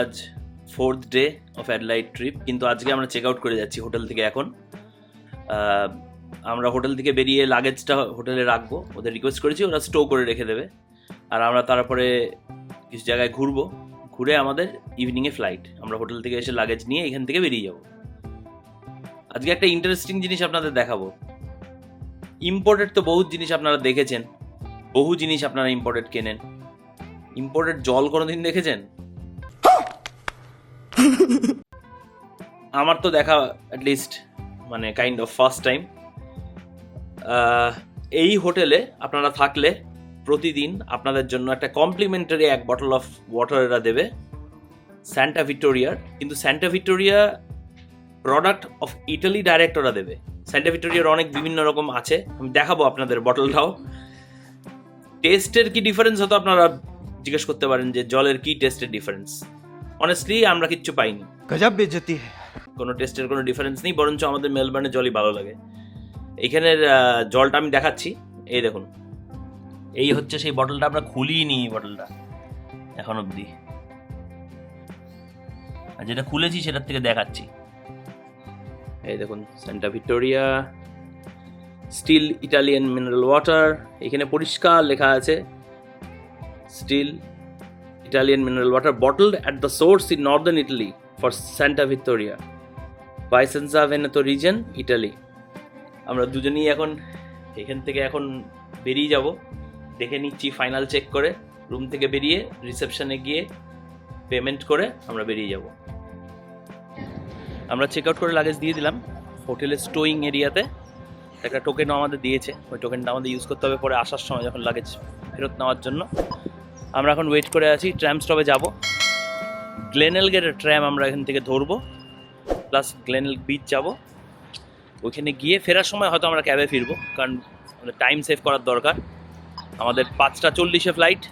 আজ 4th day of অ্যাডলাইড trip, কিন্তু আজকে আমরা চেক আউট করে যাচ্ছি হোটেল থেকে। এখন আমরা হোটেল থেকে বেরিয়ে লাগেজটা হোটেলে রাখবো, ওদের রিকোয়েস্ট করেছি, ওরা স্টো করে রেখে দেবে। আর আমরা তারপরে কিছু জায়গায় ঘুরবো, ঘুরে আমাদের ইভিনিংয়ে ফ্লাইট। আমরা হোটেল থেকে এসে লাগেজ নিয়ে এখান থেকে বেরিয়ে যাব। আজকে একটা ইন্টারেস্টিং জিনিস আপনাদের দেখাবো। ইম্পোর্টেড তো বহু জিনিস আপনারা দেখেছেন, বহু জিনিস আপনারা ইম্পোর্টেড কেনেন। ইম্পোর্টেড জল কোনোদিন দেখেছেন? আমার তো দেখা অ্যাটলিস্ট মানে কাইন্ড অফ ফার্স্ট টাইম। এই হোটেলে আপনারা থাকলে প্রতিদিন আপনাদের জন্য একটা কমপ্লিমেন্টারি 1 বটল অফ ওয়াটার এরা দেবে, স্যান্টা ভিক্টোরিয়ার। কিন্তু Santa Victoria product of Italy direct ওরা দেবে। স্যান্টা ভিক্টোরিয়ার অনেক বিভিন্ন রকম আছে, আমি দেখাবো আপনাদের বটলটাও। টেস্টের কি ডিফারেন্স হতো আপনারা জিজ্ঞেস করতে পারেন, যে জলের কি টেস্টের ডিফারেন্স। অনেস্টলি আমরা কিচ্ছু পাইনি, গজব বেজতি কোনো টেস্টের কোনো ডিফারেন্স নেই, বরঞ্চ আমাদের মেলবার্নের জলই ভালো লাগে। এইখানের জলটা আমি দেখাচ্ছি, এই দেখুন, এই হচ্ছে সেই বটলটা। আমরা খুলিনি বটলটা এখন অবধি, আর যেটা খুলেছি সেটার থেকে দেখাচ্ছি। এই দেখুন, Santa Vittoria still Italian mineral water. এখানে পরিষ্কার লেখা আছে still Italian mineral water bottled at the source in northern Italy for Santa Vittoria, Vicenza Veneto region, Italy. আমরা দুজনেই এখন এখান থেকে এখন বেরিয়ে যাব, দেখে নিচ্ছি ফাইনাল চেক করে। রুম থেকে বেরিয়ে রিসেপশনে গিয়ে পেমেন্ট করে আমরা বেরিয়ে যাব। আমরা চেক আউট করে লাগেজ দিয়ে দিলাম হোটেলের স্টোয়িং এরিয়াতে। একটা টোকেনও আমাদের দিয়েছে, ওই টোকেনটা আমাদের ইউজ করতে হবে পরে আসার সময় যখন লাগেজ ফেরত নেওয়ার জন্য। আমরা এখন ওয়েট করে আছি, ট্র্যাম স্টপে যাব। গ্লেনেলগেটের ট্র্যাম আমরা এখান থেকে ধরবো, প্লাস গ্লেনেল বিচ যাব। ওইখানে গিয়ে ফেরার সময় হয়তো আমরা ক্যাবে ফিরবো, কারণ টাইম সেভ করার দরকার। আমাদের 5:40 ফ্লাইট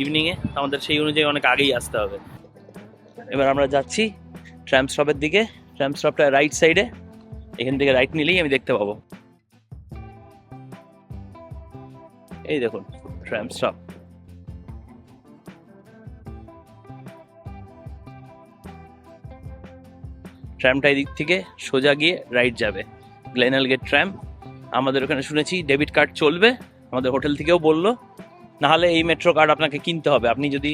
ইভিনিংয়ে, আমাদের সেই অনুযায়ী অনেক আগেই আসতে হবে। এবার আমরা যাচ্ছি ট্র্যাম স্টপের দিকে। ট্র্যাম স্টপটা রাইট সাইডে, এখান থেকে রাইট নিলেই আমি দেখতে পাবো। এই দেখুন ট্র্যাম স্টপ। ট্র্যামটা এদিক থেকে সোজা গিয়ে রাইট যাবে, গ্লেনেলগেট ট্র্যাম। আমাদের ওখানে শুনেছি ডেবিট কার্ড চলবে, আমাদের হোটেল থেকেও বললো। নাহলে এই মেট্রো কার্ড আপনাকে কিনতে হবে। আপনি যদি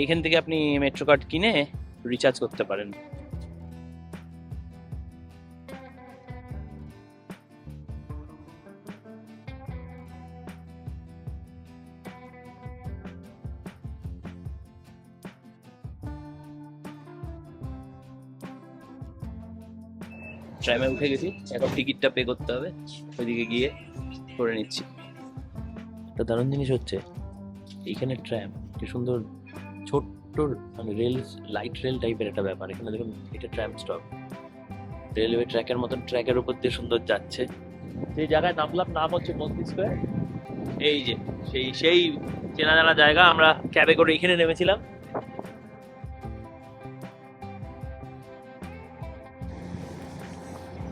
এখান থেকে আপনি মেট্রো কার্ড কিনে রিচার্জ করতে পারেন। ট্রামে উঠে গেছি, এখন টিকিটটা পে করতে হবে, ওইদিকে গিয়ে করে নিচ্ছি। একটা দারুণ জিনিস হচ্ছে এইখানে ট্র্যাম, কি সুন্দর ছোট্ট মানে রেল, লাইট রেল টাইপের একটা ব্যাপার। এখানে দেখুন এটা ট্র্যাম স্টপ, রেলওয়ে ট্র্যাকের মতন ট্র্যাকের উপর দিয়ে সুন্দর যাচ্ছে। যে জায়গায় নামলাম নাম হচ্ছে মন্দির স্কোয়ার। এই যে সেই চেনা জানা জায়গা। আমরা ক্যাবে করে এখানে নেমেছিলাম।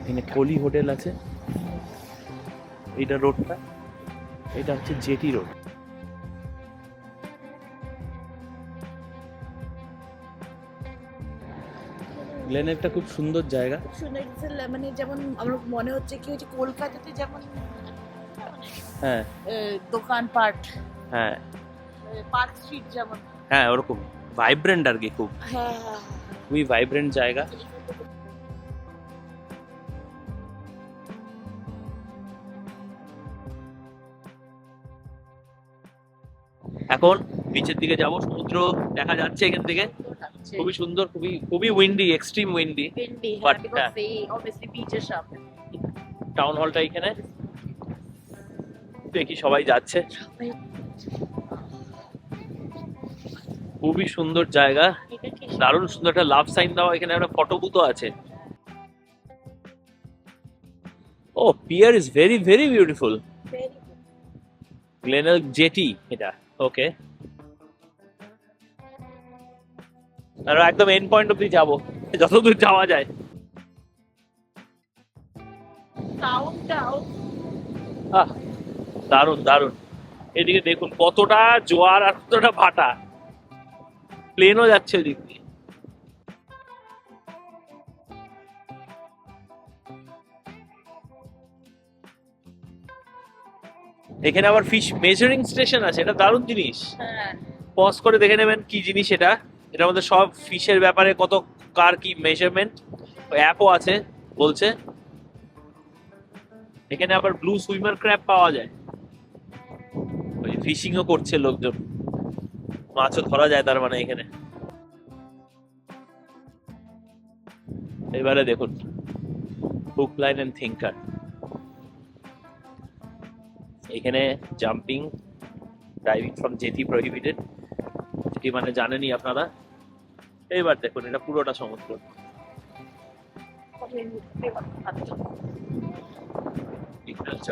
এখানে কলি হোটেল আছে, এইটা রোডটা, এটা হচ্ছে জেটি রোড। গ্লেনেলটা খুব সুন্দর জায়গা, মানে যেমন আমার মনে হচ্ছে কি হচ্ছে কলকাতাতে যেমন হ্যাঁ দোকানপাট, হ্যাঁ পার্ক স্ট্রিট যেমন, হ্যাঁ ওরকম ভাইব্রেন্ট আর কি, খুব হ্যাঁ খুবই ভাইব্রেন্ট জায়গা। এখন বিচের দিকে যাব, সমুদ্র দেখা যাচ্ছে এখান থেকে, খুবই সুন্দর, খুবই খুবই windy, extreme windy. But, obviously beaches সামনে। টাউন হলটা এখানে, দেখি সবাই যাচ্ছে। খুবই সুন্দর জায়গা, দারুণ সুন্দর একটা লাভ সাইন দেওয়া, এখানে একটা ফটো বুথও আছে। ও pier is very very beautiful. Glenelg jetty এটা, ওকে। আর একদম এন্ড পয়েন্ট অব্দি যাবো, যতদূর যাওয়া যায়। দারুণ দারুণ। এদিকে দেখুন কতটা জোয়ার আর কতটা ভাটা। প্লেনও যাচ্ছে ওই দিক দিয়ে। এখানে আবার ফিশ মেজারিং স্টেশন আছে, এটা দারুণ জিনিস। হ্যাঁ পজ করে দেখে নেবেন কি জিনিস এটা। এটার মধ্যে সব ফিশের ব্যাপারে কত কার কি মেজারমেন্ট, অ্যাপও আছে বলছে। এখানে আবার ব্লু সুইমার ক্র্যাব পাওয়া যায়, ওই ফিশিংও করছে লোকজন, মাছও ধরা যায় তার মানে এখানে। এবারে দেখুন হুক লাইন এন্ড থিঙ্কার, এখানে jumping diving from jetty prohibited, যেটি মানে জানেনই আপনারা। এবার দেখুন এটা পুরোটা সমুদ্র।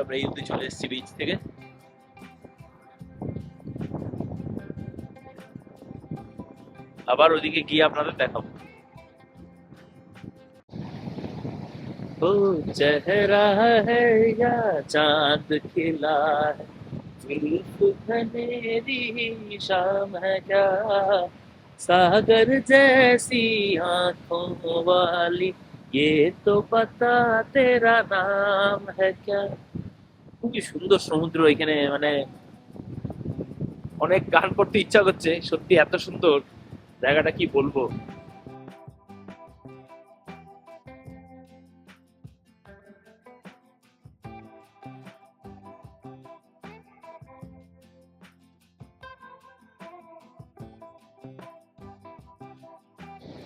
আমরা এই অব্দি চলে এসেছি বিচ থেকে। আবার ওইদিকে গিয়ে আপনাদের দেখাবো। ও চেহারা হ্যায় ইয়া চাঁদ खिला है, जुल्फ घनेरी शाम है क्या, सागर जैसी आंखों वाली, ये तो पता तेरा नाम है क्या। খুবই সুন্দর সমুদ্র এখানে, মানে অনেক গান করতে ইচ্ছা করছে, সত্যি এত সুন্দর জায়গাটা কি বলবো।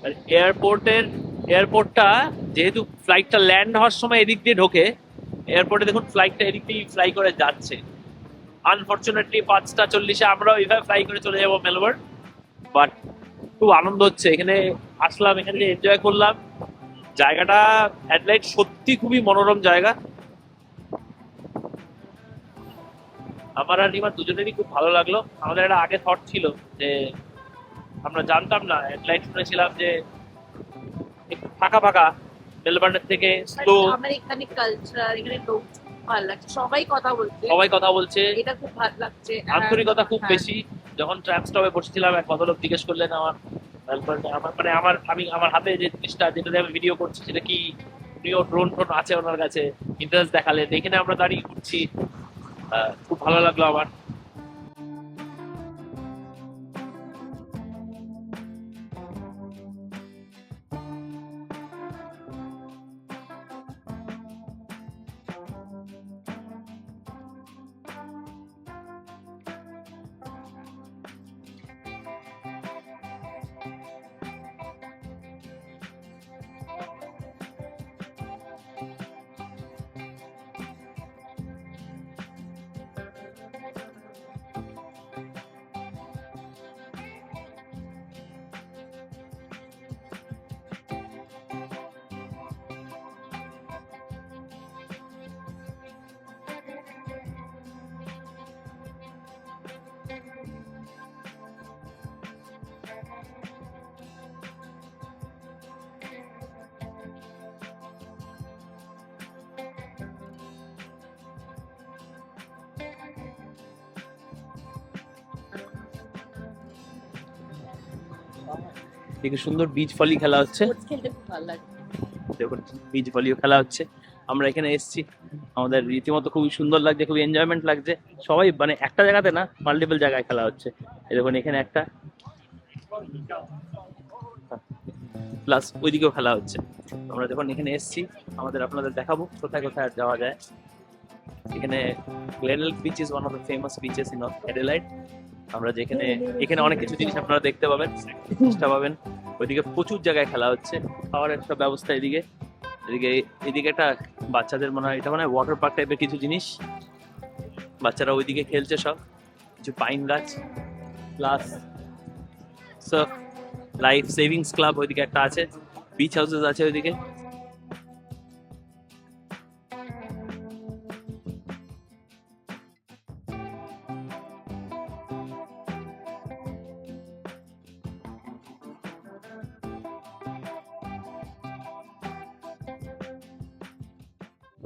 আর এয়ারপোর্টটা যেহেতু ফ্লাইটটা ল্যান্ড হওয়ার সময় এদিক দিয়ে ঢোকে, এয়ারপোর্টে দেখুন ফ্লাইটটা এদিক দিয়ে ফ্লাই করে যাচ্ছে। আনফরচুনেটলি 5:40 আমরাও এইভাবে ফ্লাই করে চলে যাবো মেলবোর্ন, বাট খুব আনন্দ হচ্ছে এখানে আসলাম, এখানে এনজয় করলাম। জায়গাটা অ্যাডলাইড সত্যি খুবই মনোরম জায়গা। আমার আর রিমার দুজনেরই খুব ভালো লাগলো। আমাদের একটা আগে থট ছিল যে আমরা জানতাম না, অ্যাডলাইড শুনেছিলাম যে একটু ফাঁকা ফাঁকা, মেলবোর্নের থেকে স্লো। আমার এখানে কালচার, এখানে লোক ভালো লাগছে, সবাই কথা বলছে, এটা খুব ভালো লাগছে, আন্তরিকতা খুব হ্যাঁ। বেশি। যখন ট্রাম স্টপে বসেছিলাম এক ভদ্রলোক জিজ্ঞেস করলেন আমার হাতে যে জিনিসটা যেটা আমি ভিডিও করছি সেটা কি, উনিও ড্রোন আছে ওনার কাছে, ইন্টারেস্ট দেখালেন। এখানে আমরা দাঁড়িয়ে ঘুরছি, খুব ভালো লাগলো আমার। এদিকে সুন্দর বিচ ভলি খেলা হচ্ছে, স্পোর্টস খেলতে খুব ভালো লাগে। দেখুন বিচ ভলিও খেলা হচ্ছে। আমরা এখানে এসেছি, আমাদের রীতিমতো খুবই সুন্দর লাগছে, খুবই এনজয়মেন্ট লাগছে। সবাই মানে একটা জায়গাতে না, মাল্টিপল জায়গায় খেলা হচ্ছে। এই দেখুন এখানে একটা, প্লাস ওইদিকেও খেলা হচ্ছে। আমরা যখন এখানে এসেছি আপনাদের দেখাবো কোথায় কোথায় যাওয়া যায়। এখানে Glenelg beach is one of the famous beaches in Adelaide. আমরা যেখানে এখানে অনেক কিছু জিনিস আপনারা দেখতে পাবেন, চেষ্টা পাবেন। ওইদিকে প্রচুর জায়গায় খেলা হচ্ছে, খাওয়ার একটা ব্যবস্থা এদিকে। এদিকে একটা বাচ্চাদের মনে হয়, এটা মানে ওয়াটার পার্ক টাইপের কিছু জিনিস, বাচ্চারা ওইদিকে খেলছে সব। কিছু পাইন গাছ, plus Surf life savings club ওইদিকে একটা আছে, বিচ হাউসেস আছে ওইদিকে।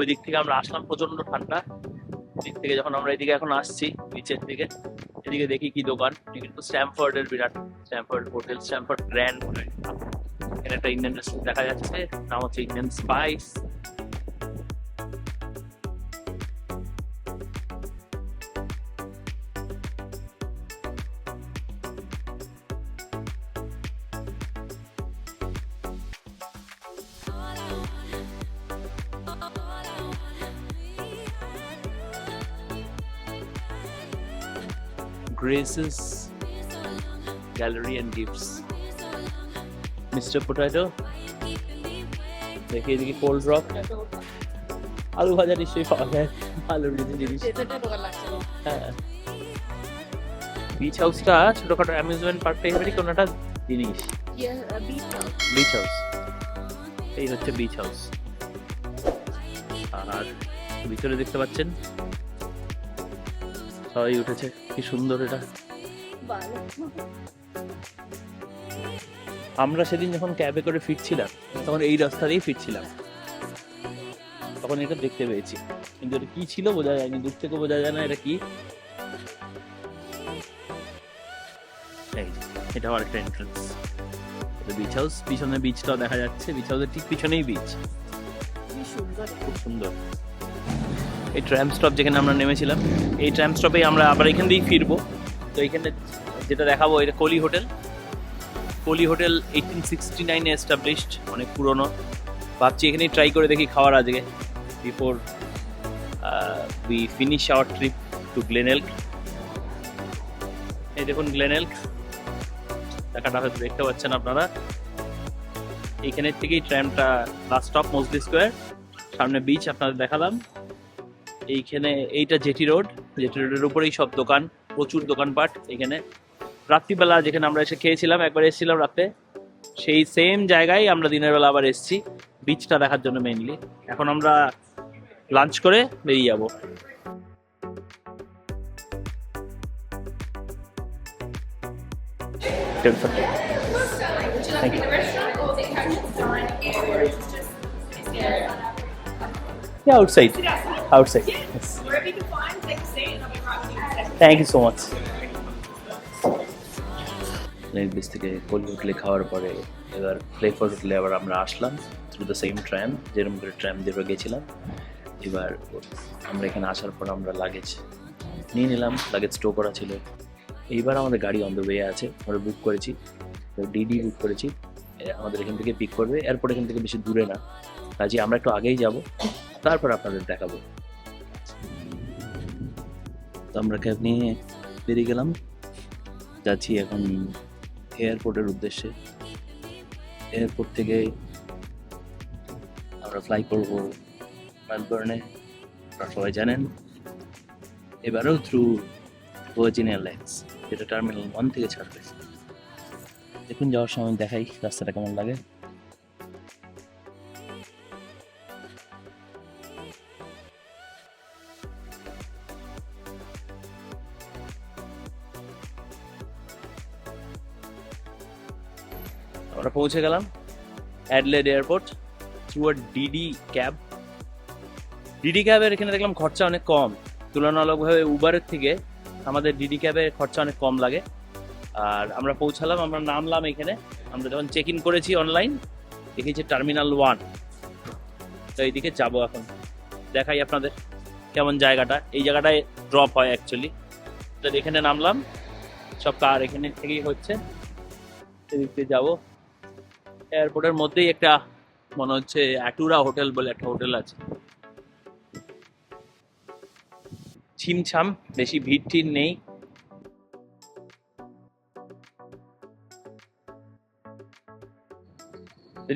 ওই দিক থেকে আমরা আসলাম, প্রচন্ড ঠান্ডা। দিক থেকে যখন আমরা এদিকে এখন আসছি বিচের দিকে, এদিকে দেখি কি দোকান, কিন্তু স্ট্যামফোর্ডের বিরাট Stamford hotel, Stamford grand hotel. এখানে একটা ইন্ডিয়ান রেস্টুরেন্ট দেখা যাচ্ছে, নাম হচ্ছে Indian spice. Grace's Gallery and Gifts. Mr. Potato. দেখি এদিকে কোল্ড রক, আলু ভাজা নিশ্চয়ই পাওয়া যায়, আলুর জিনিস। হ্যাঁ, বিচ হাউসটা ছোটখাটো অ্যামিউজমেন্ট পার্ক টাইপেরই কোনো একটা জিনিস। বিচ হাউস, এই হচ্ছে বিচ হাউস। আর ভিতরে দেখতে পাচ্ছেন সবাই উঠেছে, কি সুন্দর এটা। আমরা সেদিন যখন ক্যাবে করে ফিরছিলাম তখন এই রাস্তা দিয়েই ফিরছিলাম, তখন এটা দেখতে পেয়েছি, কিন্তু এটা কি ছিল বোঝা যায়নি, দূর থেকে বোঝা যায় না এটা কি। এটা আমার একটা এন্ট্রান্স, বিচ হাউস। পিছনে বিচটাও দেখা যাচ্ছে, বিচ হাউসের ঠিক পিছনেই বিচ, খুব সুন্দর। এই ট্রাম স্টপ যেখানে আমরা নেমেছিলাম, এই ট্রাম স্টপেই আমরা আবার এখান দিয়েই ফিরবো। তো এখানে যেটা দেখাবো এটা কোলি হোটেল। কোলি হোটেল 1869-এ এস্টাবলিশড, অনেক পুরনো। ভাবছি এখানেই ট্রাই করে দেখি খাওয়ার আজকে, before we finish our trip to Glenelg. এই দেখুন গ্লেনএল্ক, দেখাটা হয়তো দেখতে পাচ্ছেন আপনারা। এইখানের থেকেই ট্রামটা লাস্ট স্টপ মসলি স্কোয়ার, সামনে বিচ আপনাদের দেখালাম। এইখানে এইটা জেটি রোড, জেটি রোডের উপরেই সব দোকান, প্রচুর দোকানপাট এখানে। রাত্রিবেলা যেখানে আমরা এসে খেয়েছিলাম, একবার এসেছিলাম রাতে, সেই সেম জায়গায় আমরা দিনের বেলা আবার এসেছি বিচটা দেখার জন্য মেইনলি। এখন আমরা লাঞ্চ করে বেরিয়ে যাবো। Yeah, outside. Outside. Yes. Wherever you can find, take a seat and I'll be right with you in a second. Thank you so much. Beach থেকে কোলি হোটেলে খাওয়ার পরে এবার ফ্লেভার হোটেলে আবার আমরা আসলাম থ্রু দ্য সেম ট্রাম, যেরকম করে ট্রাম দিয়ে গেছিলাম। এবার আমরা এখানে আসার পর আমরা লাগেজ নিয়ে নিলাম, লাগেজ স্টো করা ছিল। এইবার আমাদের গাড়ি অন দ্য ওয়ে আছে, আমরা বুক করেছি, তো ডিডি বুক করেছি, আমাদের এখান থেকে পিক করবে। এয়ারপোর্ট এখান থেকে বেশি দূরে না, কাজে আমরা একটু আগেই যাব, তারপর আপনাদের দেখাবো। তো আমরা ক্যাব নিয়ে বেরিয়ে গেলাম, যাচ্ছি এখন এয়ারপোর্টের উদ্দেশ্যে। এয়ারপোর্ট থেকে আমরা ফ্লাই করবো মেলবোর্নে, আপনারা সবাই জানেন। এবারেও থ্রু ভার্জিন এয়ারলাইন্স, যেটা টার্মিনাল 1 থেকে ছাড়বে। দেখুন যাওয়ার সময় দেখাই রাস্তাটা কেমন লাগে। আমরা পৌঁছে গেলাম Adelaide airport through a DiDi cab. DiDi ক্যাবের এখানে দেখলাম খরচা অনেক কম, তুলনামূলকভাবে উবারের থেকে আমাদের ডিডি ক্যাবের খরচা অনেক কম লাগে। আর আমরা পৌঁছালাম, আমরা নামলাম এখানে। আমরা যখন চেক ইন করেছি অনলাইন, দেখেছি টার্মিনাল 1। তো এইদিকে যাবো এখন, দেখাই আপনাদের কেমন জায়গাটা। এই জায়গাটায় ড্রপ হয় অ্যাকচুয়ালি। তো এখানে নামলাম, সব কার এখানে থেকেই হচ্ছে। এদিক দিয়ে যাবো। এয়ারপোর্টের মধ্যেই একটা মনে হচ্ছে অ্যাটুরা হোটেল বলে একটা হোটেল আছে। ছিমছাম, বেশি ভিড় টিড় নেই।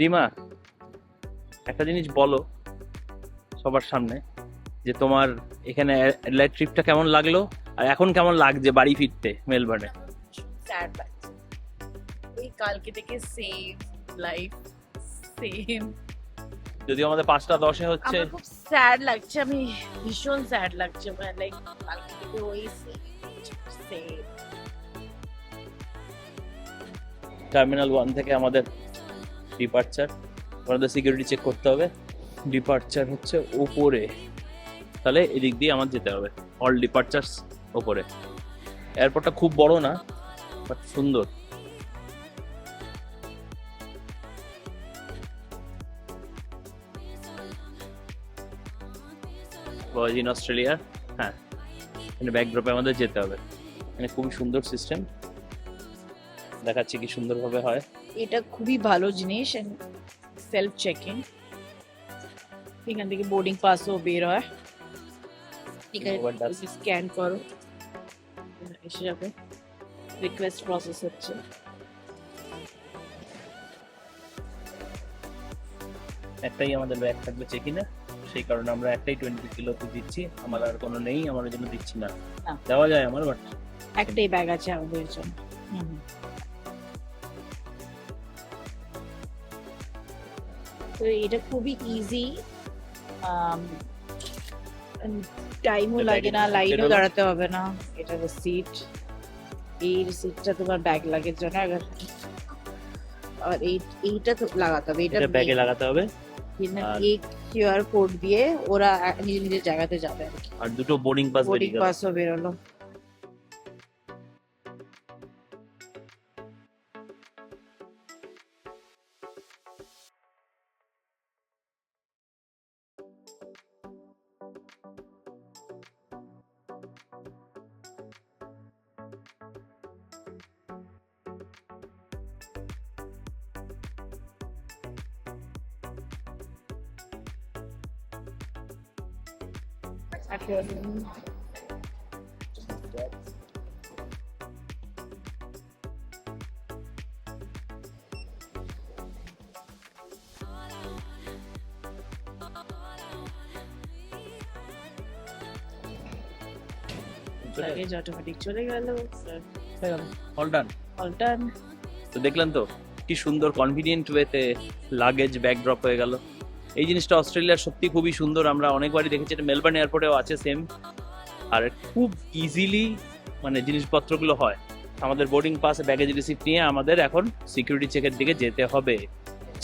রিমা, একটা জিনিস বলো সবার সামনে, যে তোমার এখানে অ্যাডেলাইড ট্রিপটা কেমন লাগলো, আর এখন কেমন লাগছে বাড়ি ফিরতে মেলবোর্নে? স্যাড লাগছে, ওই কালকে থেকে সেম লাইফ সেম। যদিও আমাদের 5:10 হচ্ছে। আমার খুব স্যাড লাগছে, আমি ভীষণ স্যাড লাগছে, মানে লাইক কালকে থেকে ওই সেম। টার্মিনাল 1 থেকে আমাদের ডিপার্চার, আমাদের সিকিউরিটি চেক করতে হবে। ডিপার্চার হচ্ছে ওপরে, তাহলে এদিক দিয়ে আমার যেতে হবে। অল ডিপার্চার্স ওপরে। এয়ারপোর্টটা খুব বড় না, বাট সুন্দর। Virgin Australia. হ্যাঁ, এখানে ব্যাকড্রপে আমাদের যেতে হবে। মানে খুবই সুন্দর সিস্টেম, দেখাচ্ছি কি সুন্দরভাবে হয়। এটা খুবই ভালো জিনিস, সেলফ চেকিং। এখান থেকে বোর্ডিং পাসও বের হয়, এখানে স্ক্যান করো, এসে যাবে। রিকোয়েস্ট প্রসেস হচ্ছে। একটাই আমাদের ব্যাগ থাকবে চেক ইনে, সেই কারণে আমরা একটাই 20 কিলোতে দিচ্ছি। আমার আর কোনো নেই, আমার ওই জন্য দিচ্ছি না। না। দেওয়া যায় আমার, বাট একটাই ব্যাগ আছে আমাদের জন্য। তো এটা খুবই ইজি, টাইমও এটা লাগে না, ব্যাগের লাইনও সিটেরও দাঁড়াতে হবে না। এটা সিট, এই সিটটা তোমার ব্যাগ লাগের জন্য। আর এইটা তো লাগাতে হবে, এটা ব্যাগে লাগাতে হবে। আর- এই কিউআর কোড দিয়ে ওরা নিজের নিজের জায়গাতে যাবে আর কি। আর দুটো বোর্ডিং পাস বোর্ডিং বেরিয়ে গেল। পাসও বেরোলো। লাগেজ অটোমেটিক চলে গেল, অল ডান। অল্টার। তো দেখলেন তো কি সুন্দর কনভিনিয়েন্ট ওয়েতে লাগেজ ব্যাগ ড্রপ হয়ে গেল। এই জিনিসটা অস্ট্রেলিয়ার সত্যি খুবই সুন্দর। আমরা অনেকবারই দেখেছি, এটা মেলবোর্ন এয়ারপোর্টেও আছে সেম। আর খুব ইজিলি মানে জিনিসপত্রগুলো হয়। আমাদের বোর্ডিং পাস, ব্যাগেজ রিসিপ্ট নিয়ে আমাদের এখন সিকিউরিটি চেকের দিকে যেতে হবে।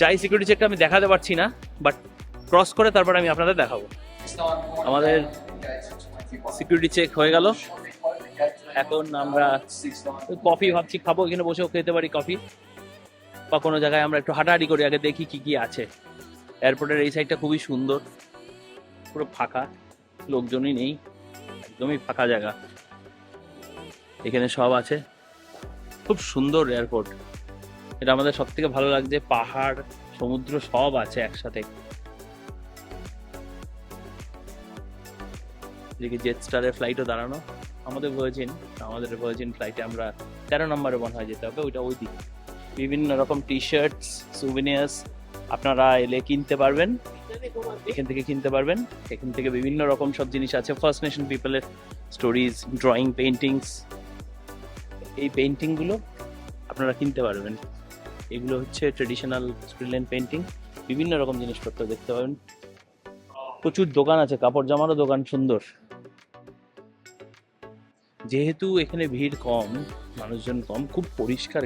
চাই সিকিউরিটি চেকটা আমি দেখাতে পারছি না, বাট ক্রস করে তারপর আমি আপনাদের দেখাবো। আমাদের সিকিউরিটি চেক হয়ে গেল। এখন আমরা কফি ভাবছি খাবো, এখানে বসেও খেতে পারি কফি, বা কোনো জায়গায় আমরা একটু হাঁটাহাঁটি করি, আগে দেখি কি কি আছে। এয়ারপোর্টের এই সাইডটা খুবই সুন্দর, পুরো ফাঁকা, লোকজনই নেই, একদমই ফাঁকা জায়গা। এখানে সব আছে, খুব সুন্দর এয়ারপোর্ট। এটা আমাদের সব থেকে ভালো লাগছে, পাহাড় সমুদ্র সব আছে একসাথে। এদিকে জেট স্টারের ফ্লাইটও দাঁড়ানো। আমাদের ভার্জিন ফ্লাইটে আমরা 13 নম্বরে মনে হয় যেতে হবে, ওইটা ওই দিকে। বিভিন্ন রকম টি শার্টস, সুভিনিয়ার্স আপনারা এলে কিনতে পারবেন, এখান থেকে কিনতে পারবেন। এখান থেকে বিভিন্ন রকম সব জিনিস আছে, ফার্স্ট নেশন পিপলের স্টোরিজ, ড্রয়িং, পেইন্টিংস। এই পেইন্টিংগুলো আপনারা কিনতে পারবেন। এগুলো হচ্ছে ট্রেডিশনাল অস্ট্রেলিয়ান পেইন্টিং। বিভিন্ন রকম জিনিসপত্র দেখতে পাবেন। প্রচুর দোকান আছে, কাপড় জামারও দোকান সুন্দর। যেহেতু এখানে ভিড় কম, মানুষজন কম, খুব পরিষ্কার।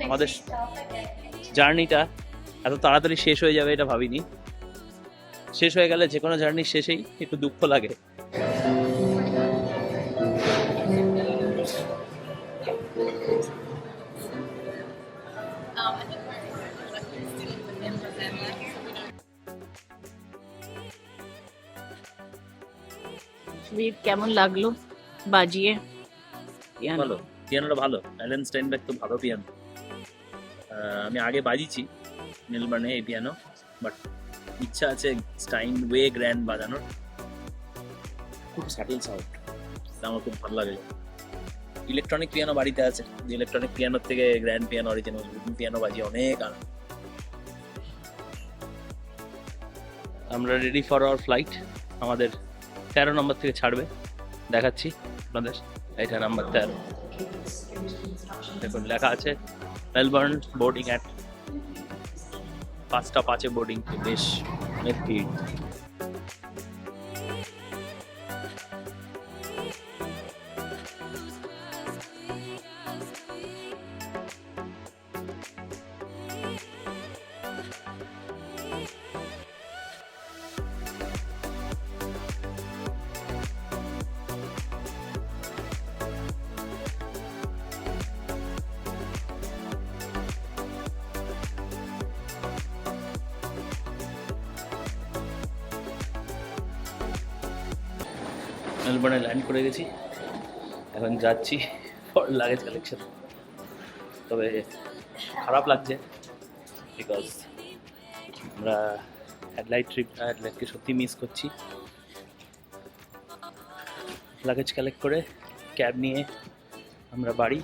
আমাদের জার্নিটা এত তাড়াতাড়ি শেষ হয়ে যাবে এটা ভাবিনি। শেষ হয়ে গেলে যে কোনো জার্নি শেষেই একটু দুঃখ লাগে। কেমন লাগলো বাজিয়ে? ভালো, পিয়ানোটা ভালো। অ্যালেন স্টাইনবেক তো ভালো পিয়ানো। আমি আগে বাজিয়েছি মেলবোর্নে এই পিয়ানো, বাট ইচ্ছা আছে স্টাইনওয়ে গ্র্যান্ড বাজানোর। খুব সাটেল সাউন্ড, আমার খুব ভালো লাগে। ইলেকট্রনিক পিয়ানো বাড়িতে আছে, ইলেকট্রনিক পিয়ানোর থেকে গ্র্যান্ড পিয়ানো, অরিজিনাল পিয়ানো বাজিয়ে অনেক আনন্দ। আমরা রেডি ফর আওয়ার ফ্লাইট। আমাদের 13 নম্বর থেকে ছাড়বে, দেখাচ্ছি আপনাদের। এটা নাম্বার 13, দেখুন লেখা আছে মেলবোর্ন বোর্ডিং অ্যাট 5:05 বোর্ডিং। বেশ অনেক ভিড়। মেলবোর্নে ল্যান্ড করে গেছি, এখন যাচ্ছি ফর লাগেজ কালেকশন। তবে খারাপ লাগছে বিকজ আমরা অ্যাডলাইটকে সত্যি মিস করছি। লাগেজ কালেক্ট করে ক্যাব নিয়ে আমরা বাড়ি।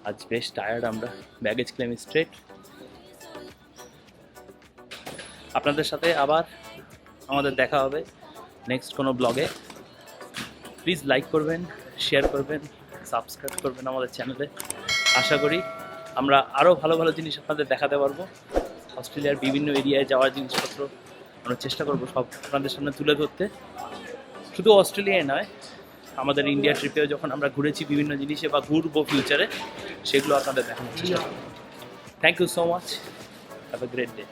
আজ বেশ টায়ার্ড আমরা, ব্যাগেজ ক্লেম স্ট্রেট। আপনাদের সাথে আবার আমাদের দেখা হবে নেক্সট কোনো ব্লগে। প্লিজ লাইক করবেন, শেয়ার করবেন, সাবস্ক্রাইব করবেন আমাদের চ্যানেলে। আশা করি আমরা আরও ভালো ভালো জিনিস আপনাদের দেখাতে পারবো। অস্ট্রেলিয়ার বিভিন্ন এরিয়ায় যাওয়ার জিনিসপত্র আমরা চেষ্টা করবো সব আপনাদের সামনে তুলে ধরতে। শুধু অস্ট্রেলিয়ায় নয়, আমাদের ইন্ডিয়া ট্রিপেও যখন আমরা ঘুরেছি বিভিন্ন জিনিসে বা ঘুরবো ফিউচারে, সেগুলো আপনাদের দেখানোর চেষ্টা করবো। Thank you so much, have a great day.